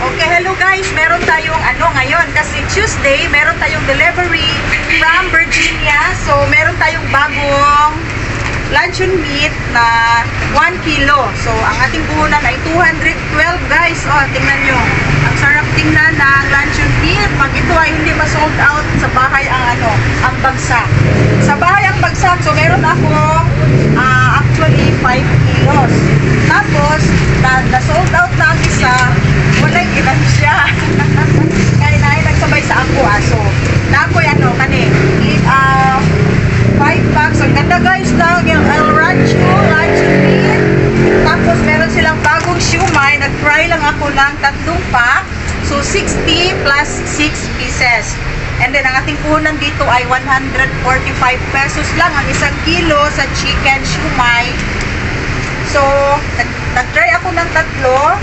Okay, hello guys. Meron tayong ngayon kasi Tuesday, meron tayong delivery from Virginia. So, meron tayong bagong luncheon meat na 1 kilo. So, ang ating puhunan ay 212 guys. Oh, tingnan nyo. Ang sarap tingnan ng luncheon meat. Pag ito ay hindi ma-sold out sa bahay ang bagsak. Sa bahay ang bagsak. So, meron akong actually 5 kilos. Tapos, na-sold out na ang isa. Wala ilan siya. Kaya nagsabay sa ako. So, na ako kani. 5 packs. Ang ganda guys lang. Yung El Rancho luncheon meat. Tapos, meron silang bagong siumay. Nag-fry lang ako ng 3 pack. So, 60 plus 6 pieces. And then, ang ating puhunan dito ay 145 pesos lang ang 1 kilo sa chicken siumay. So, nag-try ako ng 3.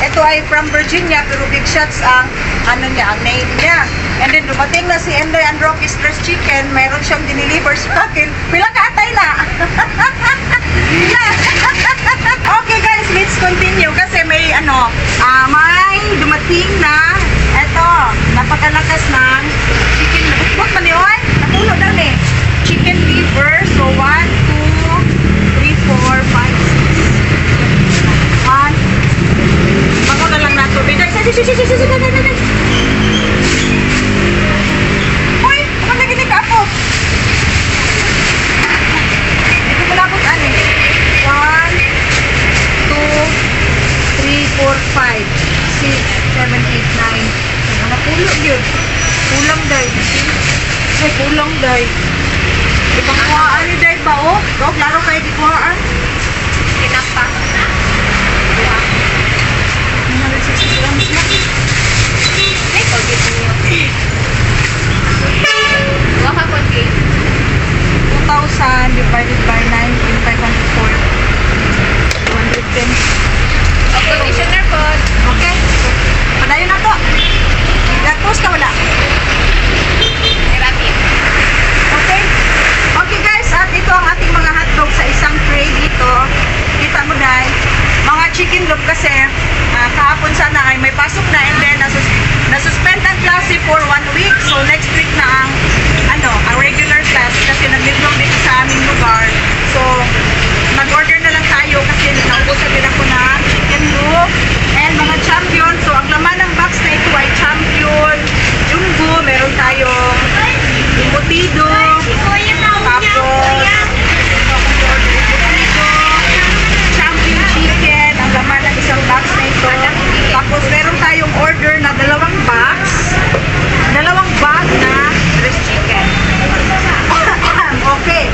Ito ay from Virginia, pero big shots ang ang name niya. And then, dumating na si Endoy and Rocky's Fresh Chicken. Meron siyang diniliver sa akin. Pilang katay na! Okay guys, let's continue. Kasi may may dumating na ito, napakalakas ng chicken. Bukbuk pa ni Oy? Natulo na ni. Chicken liver. So, 1, 2, 3, 4, 5, 6, 1. Bako na lang nato. Uy, ako na gini ka ako. Ito ko labot 1, 2, 3, 4, 5, 6, 7, 8, 9. Ano pulo yun? Pulang day. Ay, pulang day. Ibang kuhaan ni day ba oh? Klaro kayo di kuhaan. Kinapa. 160 grams na. Ay, pagkit niyo. Waka po, 2,000 divided by 19,504. 210. Okay, conditioner po. Okay. Padayon na to. Nag-post ka wala? Therapy. Okay. Okay guys, at ito ang ating mga hotdog sa isang tray dito. Kita mo dahil mga chicken loop kasi kahapon sana ay may pasok na and then nasuspend ang klase for 1 week. So next week na ang regular class kasi nag-midlong dito sa aming lugar. So nag-order na lang tayo kasi naubusan din ako ng chicken loop and mga champion. So ang laman ng box na ito ay champion, jumbo, meron tayong embutido, tapos champion chicken, ang laman ng isang box na ito. Tapos meron tayong order na 2 box, 2 bag na fresh chicken. Okay.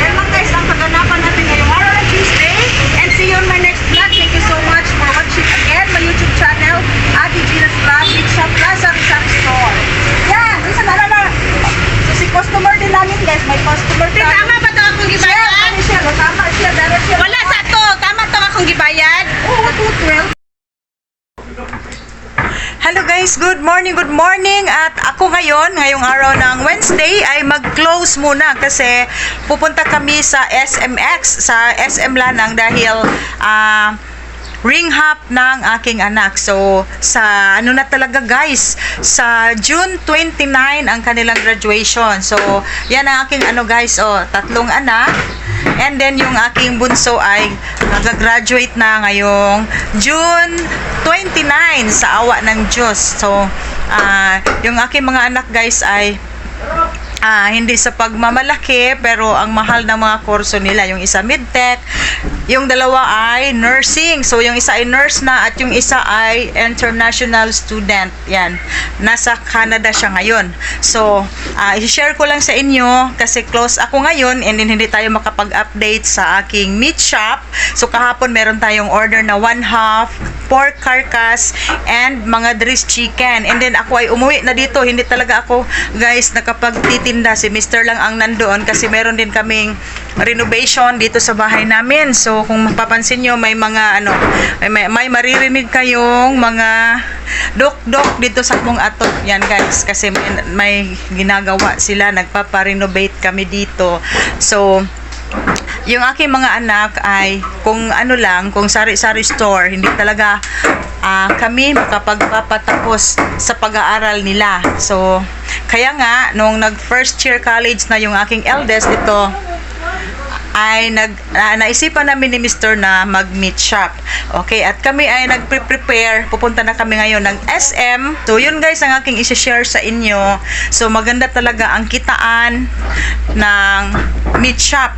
Yan lang guys ang kaganapan natin ngayong araw ng Tuesday. And see you on my next vlog. Thank you so much for watching again my YouTube channel, Ate Gina's Vlog, Pizza Plaza, Rizal Store. Yan! Isa na. So si customer din namin guys, may customer tayo. Tama ba ito akong gibayad? Tama siya, dara siya. Wala sa to. Tama ito akong gibayad? Oo, 212. Hello guys, good morning at ako ngayong araw ng Wednesday ay mag-close muna kasi pupunta kami sa SMX, sa SM Lanang dahil ring hop ng aking anak. So, sa na talaga guys, sa June 29 ang kanilang graduation. So, yan ang aking guys, 3 anak. And then, yung aking bunso ay mag-graduate na ngayong June 29 sa awa ng Diyos. So, yung aking mga anak guys ay hindi sa pagmamalaki pero ang mahal ng mga kurso nila. Yung isa mid-tech, yung dalawa ay nursing. So yung isa ay nurse na at yung isa ay international student. Yan. Nasa Canada siya ngayon. So i-share ko lang sa inyo kasi close ako ngayon and then hindi tayo makapag-update sa aking meat shop. So kahapon meron tayong order na 1/2 pork carcass and mga dressed chicken. And then ako ay umuwi na dito. Hindi talaga ako guys nakapagtitinda. Si Mr. lang ang nandoon kasi meron din kaming renovation dito sa bahay namin. So kung mapapansin nyo may mga may maririnig kayong mga dok-dok dito sa mong ato. Yan guys kasi may ginagawa sila, nagpapa-renovate kami dito. So yung aking mga anak ay kung kung sari-sari store, hindi talaga kami makapagpapatapos sa pag-aaral nila. So, kaya nga, nung nag-first year college na yung aking eldest, ito, ay naisipan namin ni Mr. na mag-meet shop. Okay, at kami ay nagpe-prepare. Pupunta na kami ngayon ng SM. So, yun guys ang aking isi-share sa inyo. So, maganda talaga ang kitaan ng meat shop.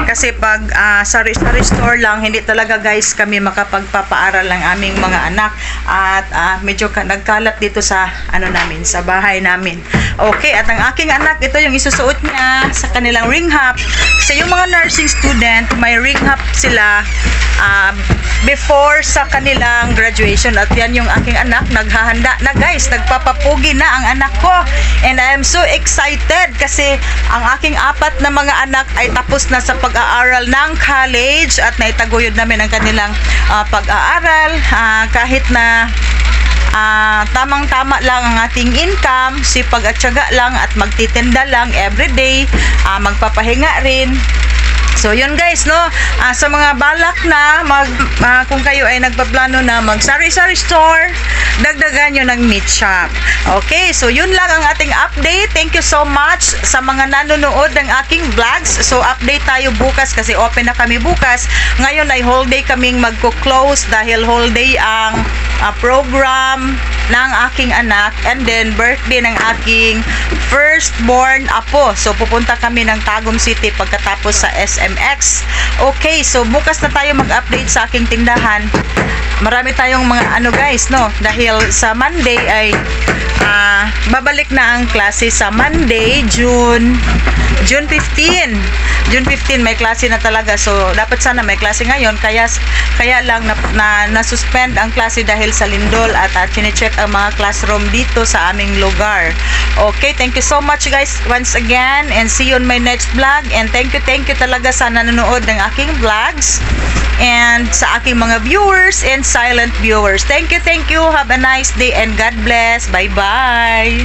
Kasi pag sari-sari store lang, hindi talaga guys kami makapagpapaaral ng aming mga anak. At medyo nagkalat dito sa namin, sa bahay namin. Okay, at ang aking anak, ito yung isusuot niya sa kanilang ring hop. Kasi yung mga nursing student, may ring hop sila before sa kanilang graduation. At yan yung aking anak, naghahanda na guys, nagpapapugi na ang anak ko. And I am so excited kasi ang aking 4 na mga anak ay tapos na sa pag-aaral ng college at naitaguyod namin ang kanilang pag-aaral. Kahit na tamang-tama lang ang ating income, sipag at tiyaga lang at magtitinda lang everyday, magpapahinga rin. So, yun guys, no? Sa mga balak na, kung kayo ay nagpaplano na mag-sari-sari store, dagdagan nyo ng meat shop. Okay, so yun lang ang ating update. Thank you so much sa mga nanonood ng aking vlogs. So, update tayo bukas kasi open na kami bukas. Ngayon ay whole day kaming magko-close dahil whole day ang program ng aking anak and then birthday ng aking firstborn apo. So, pupunta kami ng Tagum City pagkatapos sa SMX. Okay, so bukas na tayo mag-update sa aking tindahan. Marami tayong mga guys, no? Dahil sa Monday ay babalik na ang klase sa Monday, June 15. June 15 may klase na talaga. So, dapat sana may klase ngayon. Kaya lang na-suspend ang klase dahil sa lindol at chine-check ang mga classroom dito sa aming lugar. Okay, thank you so much guys once again and see you on my next vlog. And thank you talaga sa nanonood ng aking vlogs and sa aking mga viewers and silent viewers. Thank you. Have a nice day and God bless. Bye-bye.